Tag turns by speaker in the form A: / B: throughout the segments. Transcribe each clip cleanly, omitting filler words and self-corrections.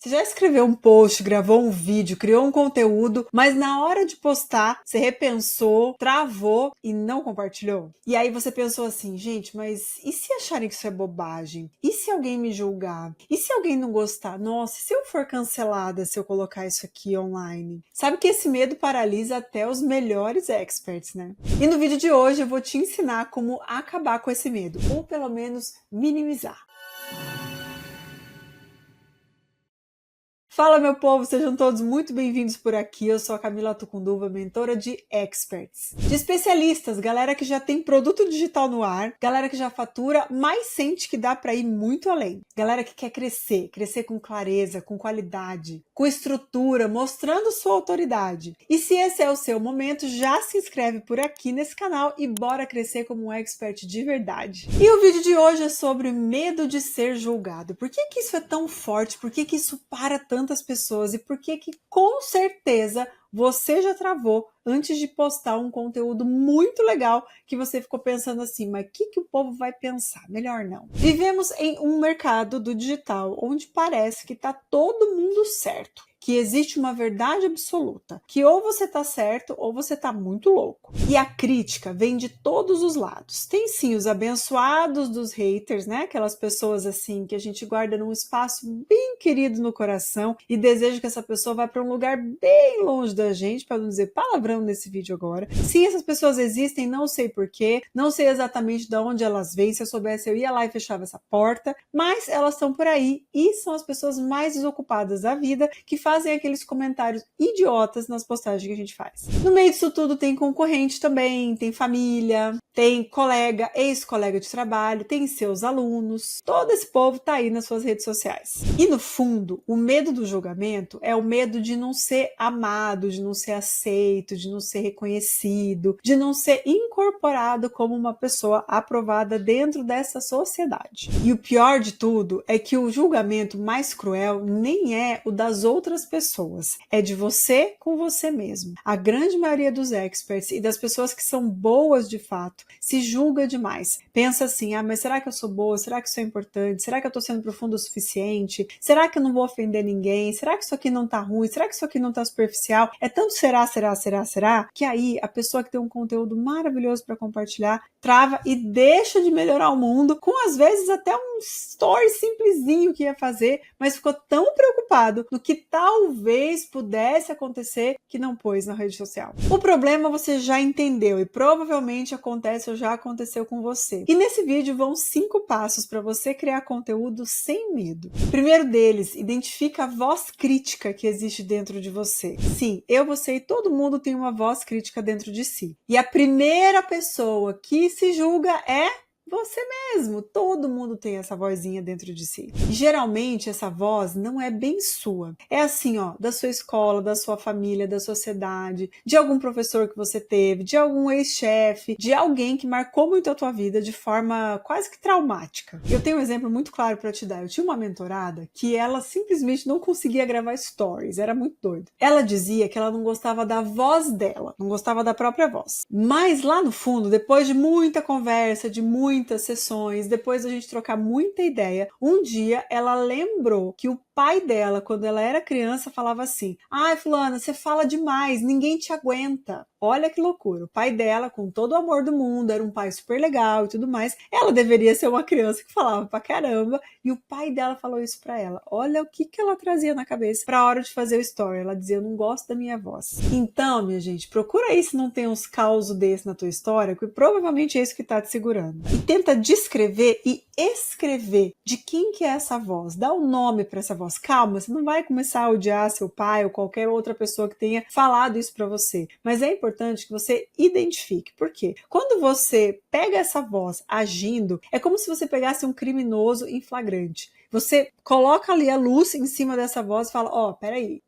A: Você já escreveu um post, gravou um vídeo, criou um conteúdo, mas na hora de postar, você repensou, travou e não compartilhou? E aí você pensou assim, gente, mas e se acharem que isso é bobagem? E se alguém me julgar? E se alguém não gostar? Nossa, e se eu for cancelada se eu colocar isso aqui online? Sabe que esse medo paralisa até os melhores experts, né? E no vídeo de hoje eu vou te ensinar como acabar com esse medo, ou pelo menos minimizar. Fala, meu povo, sejam todos muito bem-vindos por aqui. Eu sou a Camila Tucunduva, mentora de experts, de especialistas, galera que já tem produto digital no ar, galera que já fatura, mas sente que dá para ir muito além, galera que quer crescer com clareza, com qualidade, com estrutura, mostrando sua autoridade. E se esse é o seu momento, já se inscreve por aqui nesse canal e bora crescer como um expert de verdade. E o vídeo de hoje é sobre medo de ser julgado. Por que isso é tão forte? Por que isso para tantas pessoas? E por que com certeza você já travou antes de postar um conteúdo muito legal que você ficou pensando assim, mas o que o povo vai pensar? Melhor não. Vivemos em um mercado do digital onde parece que está todo mundo certo, que existe uma verdade absoluta, que ou você tá certo ou você tá muito louco. E a crítica vem de todos os lados. Tem sim os abençoados dos haters, né? Aquelas pessoas assim que a gente guarda num espaço bem querido no coração e deseja que essa pessoa vá para um lugar bem longe da gente, para não dizer palavrão nesse vídeo agora. Sim, essas pessoas existem, não sei porquê, não sei exatamente de onde elas vêm. Se eu soubesse, eu ia lá e fechava essa porta, mas elas estão por aí e são as pessoas mais desocupadas da vida que fazem aqueles comentários idiotas nas postagens que a gente faz. No meio disso tudo tem concorrente também, tem família, tem colega, ex-colega de trabalho, tem seus alunos, todo esse povo tá aí nas suas redes sociais. E no fundo, o medo do julgamento é o medo de não ser amado, de não ser aceito, de não ser reconhecido, de não ser incorporado como uma pessoa aprovada dentro dessa sociedade. E o pior de tudo é que o julgamento mais cruel nem é o das outras pessoas, é de você com você mesmo. A grande maioria dos experts e das pessoas que são boas de fato se julga demais. Pensa assim, mas será que eu sou boa? Será que isso é importante? Será que eu tô sendo profundo o suficiente? Será que eu não vou ofender ninguém? Será que isso aqui não tá ruim? Será que isso aqui não tá superficial? É tanto será, que aí a pessoa que tem um conteúdo maravilhoso para compartilhar trava e deixa de melhorar o mundo com às vezes até um story simplesinho que ia fazer, mas ficou tão preocupado no que talvez pudesse acontecer que não pôs na rede social. O problema você já entendeu e provavelmente acontece ou já aconteceu com você. E nesse vídeo vão 5 passos para você criar conteúdo sem medo. O primeiro deles, identifica a voz crítica que existe dentro de você. Sim, eu, você e todo mundo tem uma voz crítica dentro de si. E a primeira pessoa que se julga é você mesmo. Todo mundo tem essa vozinha dentro de si. E geralmente essa voz não é bem sua. É assim, da sua escola, da sua família, da sociedade, de algum professor que você teve, de algum ex-chefe, de alguém que marcou muito a tua vida de forma quase que traumática. Eu tenho um exemplo muito claro para te dar. Eu tinha uma mentorada que ela simplesmente não conseguia gravar stories. Era muito doido. Ela dizia que ela não gostava da voz dela, não gostava da própria voz. Mas lá no fundo, depois de muita conversa, de muitas sessões, depois da gente trocar muita ideia, um dia ela lembrou que o pai dela, quando ela era criança, falava assim: ai, fulana, você fala demais, ninguém te aguenta. Olha que loucura. O pai dela, com todo o amor do mundo, era um pai super legal e tudo mais. Ela deveria ser uma criança que falava pra caramba. E o pai dela falou isso pra ela. Olha o que ela trazia na cabeça pra hora de fazer o story. Ela dizia: eu não gosto da minha voz. Então, minha gente, procura aí se não tem uns causos desses na tua história, que provavelmente é isso que tá te segurando. E tenta descrever e escrever de quem que é essa voz. Dá um nome pra essa voz. Calma, você não vai começar a odiar seu pai ou qualquer outra pessoa que tenha falado isso pra você. Mas é importante que você identifique. Por quê? Quando você pega essa voz agindo, é como se você pegasse um criminoso em flagrante. Você coloca ali a luz em cima dessa voz e fala: peraí,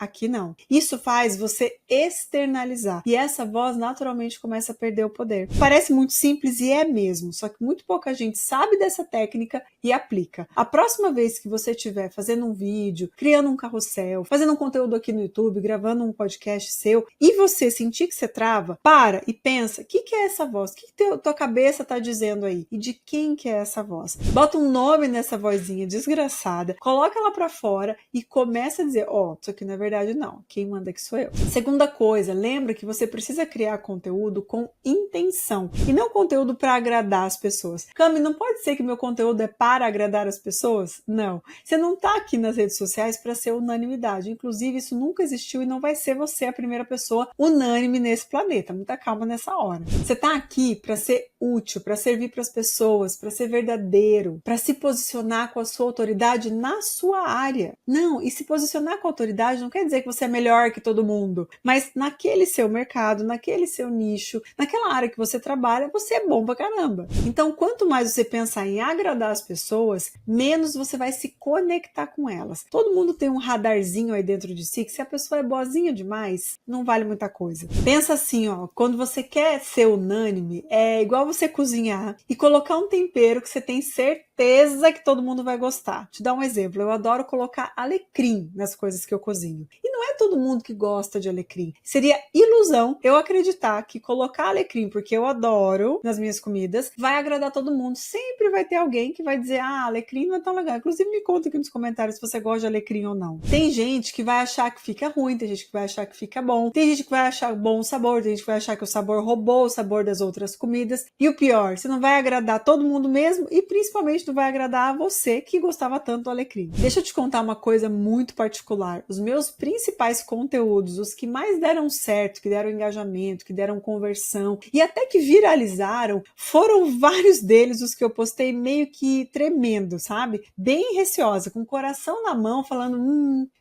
A: aqui não. Isso faz você externalizar. E essa voz naturalmente começa a perder o poder. Parece muito simples e é mesmo, só que muito pouca gente sabe dessa técnica e aplica. A próxima vez que você estiver fazendo um vídeo, criando um carrossel, fazendo um conteúdo aqui no YouTube, gravando um podcast seu, e você sentir que você trava, para e pensa: o que é essa voz? O que tua cabeça está dizendo aí? E de quem que é essa voz? Bota um nome nessa vozinha. vergonha desgraçada, coloca ela pra fora e começa a dizer, ó, isso aqui não é verdade não, quem manda aqui sou eu. Segunda coisa, lembra que você precisa criar conteúdo com intenção e não conteúdo para agradar as pessoas. Cami, não pode ser que meu conteúdo é para agradar as pessoas? Não. Você não tá aqui nas redes sociais para ser unanimidade. Inclusive, isso nunca existiu e não vai ser você a primeira pessoa unânime nesse planeta. Muita calma nessa hora. Você tá aqui para ser útil, para servir para as pessoas, para ser verdadeiro, para se posicionar com a sua autoridade na sua área. Não, e se posicionar com autoridade não quer dizer que você é melhor que todo mundo, mas naquele seu mercado, naquele seu nicho, naquela área que você trabalha, você é bom pra caramba. Então, quanto mais você pensar em agradar as pessoas, menos você vai se conectar com elas. Todo mundo tem um radarzinho aí dentro de si que se a pessoa é boazinha demais, não vale muita coisa. Pensa assim, ó, quando você quer ser unânime, é igual você cozinhar e colocar um tempero que você tem certeza que todo mundo vai gostar. Te dar um exemplo, eu adoro colocar alecrim nas coisas que eu cozinho. E não é todo mundo que gosta de alecrim. Seria ilusão eu acreditar que colocar alecrim, porque eu adoro nas minhas comidas, vai agradar todo mundo. Sempre vai ter alguém que vai dizer, ah, alecrim não é tão legal. Inclusive, me conta aqui nos comentários se você gosta de alecrim ou não. Tem gente que vai achar que fica ruim, tem gente que vai achar que fica bom, tem gente que vai achar bom o sabor, tem gente que vai achar que o sabor roubou o sabor das outras comidas. E o pior, você não vai agradar todo mundo mesmo e principalmente não vai agradar a você que gostava tanto do alecrim. Deixa eu te contar uma coisa muito particular. Os meus principais conteúdos, os que mais deram certo, que deram engajamento, que deram conversão e até que viralizaram, foram vários deles os que eu postei meio que tremendo, sabe? Bem receosa, com o coração na mão, falando,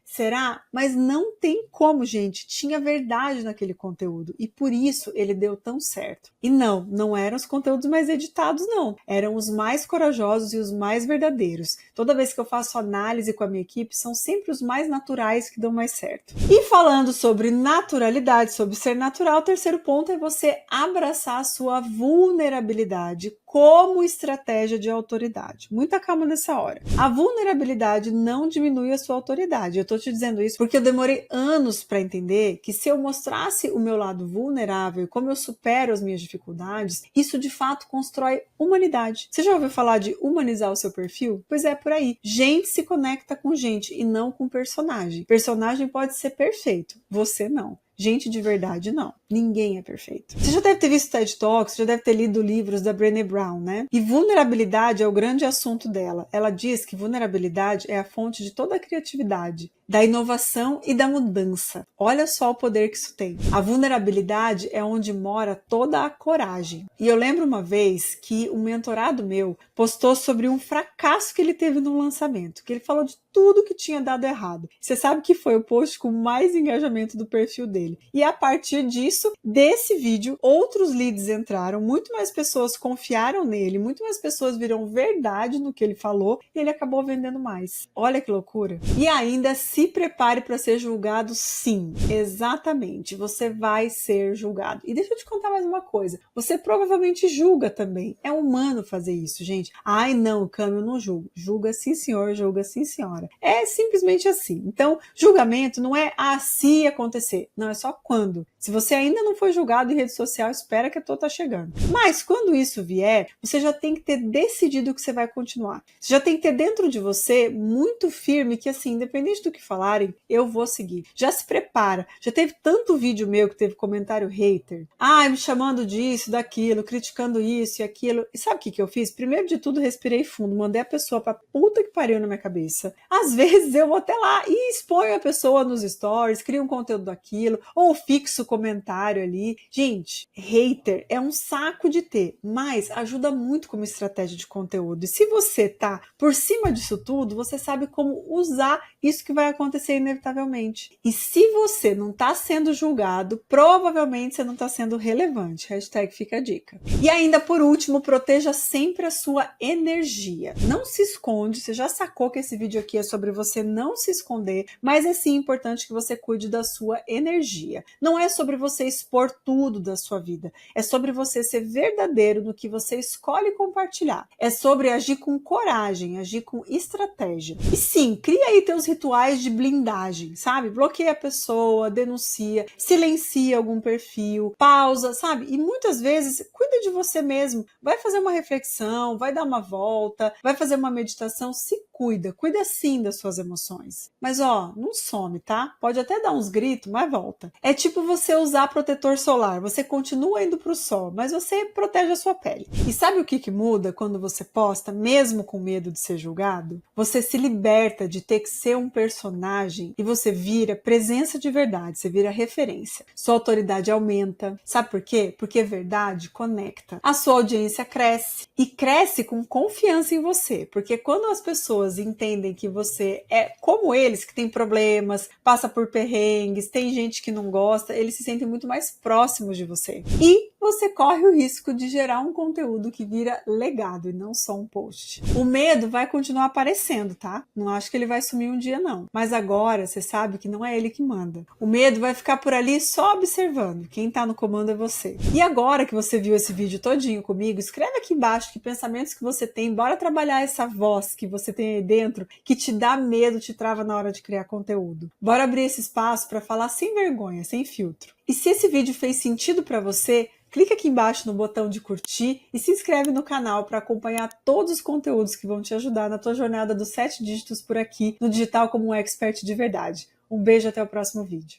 A: será? Mas não tem como, gente. Tinha verdade naquele conteúdo e por isso ele deu tão certo. E não eram os conteúdos mais editados, não. Eram os mais corajosos e os mais verdadeiros. Toda vez que eu faço análise com a minha equipe, são sempre os mais naturais que dão mais certo. E falando sobre naturalidade, sobre ser natural, o terceiro ponto é você abraçar a sua vulnerabilidade como estratégia de autoridade. Muita calma nessa hora. A vulnerabilidade não diminui a sua autoridade. Eu tô te dizendo isso porque eu demorei anos para entender que se eu mostrasse o meu lado vulnerável, como eu supero as minhas dificuldades, isso de fato constrói humanidade. Você já ouviu falar de humanizar o seu perfil? Pois é, por aí. Gente se conecta com gente e não com personagem. Personagem pode ser perfeito, você não. Gente de verdade, não. Ninguém é perfeito. Você já deve ter visto TED Talks, já deve ter lido livros da Brené Brown, né? E vulnerabilidade é o grande assunto dela. Ela diz que vulnerabilidade é a fonte de toda a criatividade, da inovação e da mudança. Olha só o poder que isso tem. A vulnerabilidade é onde mora toda a coragem. E eu lembro uma vez que um mentorado meu postou sobre um fracasso que ele teve no lançamento, que ele falou de tudo que tinha dado errado. Você sabe que foi o post com mais engajamento do perfil dele. E a partir disso, desse vídeo, outros leads entraram, muito mais pessoas confiaram nele, muito mais pessoas viram verdade no que ele falou e ele acabou vendendo mais. Olha que loucura. E ainda se prepare para ser julgado, sim. Exatamente. Você vai ser julgado. E deixa eu te contar mais uma coisa. Você provavelmente julga também. É humano fazer isso, gente. Ai, não, Cami, eu não julgo. Julga sim, senhor. Julga sim, senhora. É simplesmente assim. Então, julgamento não é se acontecer. Não, é só quando. Se você ainda não foi julgado em rede social, espera que a tua tá chegando. Mas quando isso vier, você já tem que ter decidido que você vai continuar. Você já tem que ter dentro de você muito firme que assim, independente do que falarem, eu vou seguir. Já se prepara. Já teve tanto vídeo meu que teve comentário hater. Me chamando disso, daquilo, criticando isso e aquilo. E sabe o que eu fiz? Primeiro de tudo, respirei fundo, mandei a pessoa pra puta que pariu na minha cabeça. Às vezes eu vou até lá e exponho a pessoa nos stories, crio um conteúdo daquilo, ou fixo comentário ali. Gente, hater é um saco de ter, mas ajuda muito como estratégia de conteúdo. E se você tá por cima disso tudo, você sabe como usar isso que vai acontecer inevitavelmente. E se você não tá sendo julgado, provavelmente você não tá sendo relevante. Hashtag fica a dica. E ainda por último, proteja sempre a sua energia. Não se esconde, você já sacou que esse vídeo aqui é sobre você não se esconder, mas é sim importante que você cuide da sua energia. Não é sobre você expor tudo da sua vida, é sobre você ser verdadeiro no que você escolhe compartilhar. É sobre agir com coragem, agir com estratégia. E sim, cria aí teus rituais de blindagem, sabe? Bloqueia a pessoa, denuncia, silencia algum perfil, pausa, sabe? E muitas vezes cuida de você mesmo. Vai fazer uma reflexão, vai dar uma volta, vai fazer uma meditação, se cuida sim das suas emoções. Mas ó, não some, tá? Pode até dar uns gritos, mas volta. É tipo você usar protetor solar, você continua indo pro sol, mas você protege a sua pele. E sabe o que muda quando você posta, mesmo com medo de ser julgado? Você se liberta de ter que ser um personagem e você vira presença de verdade, você vira referência. Sua autoridade aumenta. Sabe por quê? Porque verdade conecta. A sua audiência cresce e cresce com confiança em você, porque quando as pessoas entendem que você é como eles, que tem problemas, passa por perrengues, tem gente que não gosta, eles se sentem muito mais próximos de você. E você corre o risco de gerar um conteúdo que vira legado e não só um post. O medo vai continuar aparecendo, tá? Não acho que ele vai sumir um dia, não. Mas agora você sabe que não é ele que manda. O medo vai ficar por ali só observando. Quem tá no comando é você. E agora que você viu esse vídeo todinho comigo, escreve aqui embaixo que pensamentos que você tem. Bora trabalhar essa voz que você tem aí dentro, que te dá medo, te trava na hora de criar conteúdo. Bora abrir esse espaço para falar sem vergonha, sem filtro. E se esse vídeo fez sentido para você, clica aqui embaixo no botão de curtir e se inscreve no canal para acompanhar todos os conteúdos que vão te ajudar na tua jornada dos 7 dígitos por aqui no digital como um expert de verdade. Um beijo, até o próximo vídeo.